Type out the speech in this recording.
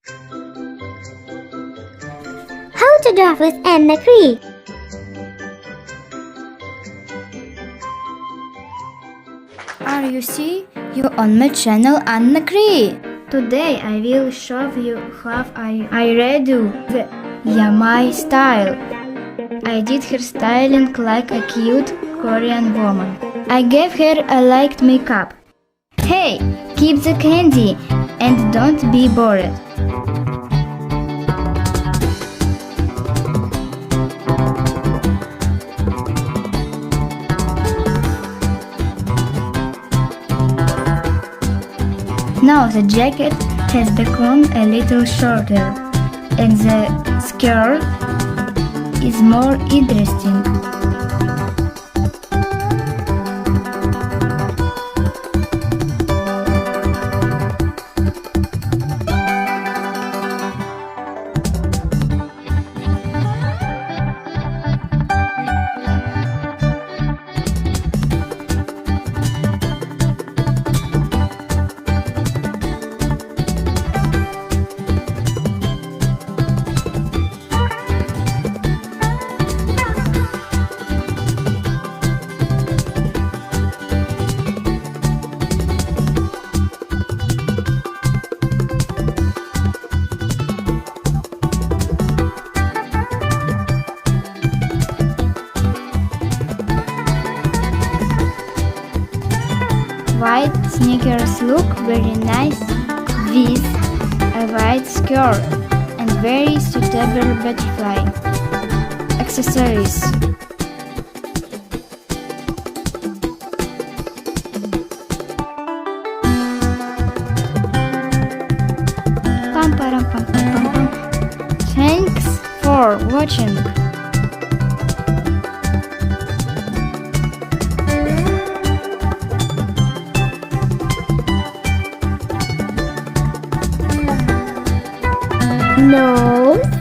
How to draw with Anna Kri. Are you see? You on my channel Anna Kri. Today I will show you how I redo the Yamay style. I did hairstyling like a cute Korean woman. I gave her a light makeup. Hey, keep the candy and don't be bored. Now the jacket has become a little shorter and the skirt is more interesting. White sneakers look very nice with a white skirt and very suitable butterfly accessories. Pam, param, pam, pam, pam, pam. Thanks for watching. Nose,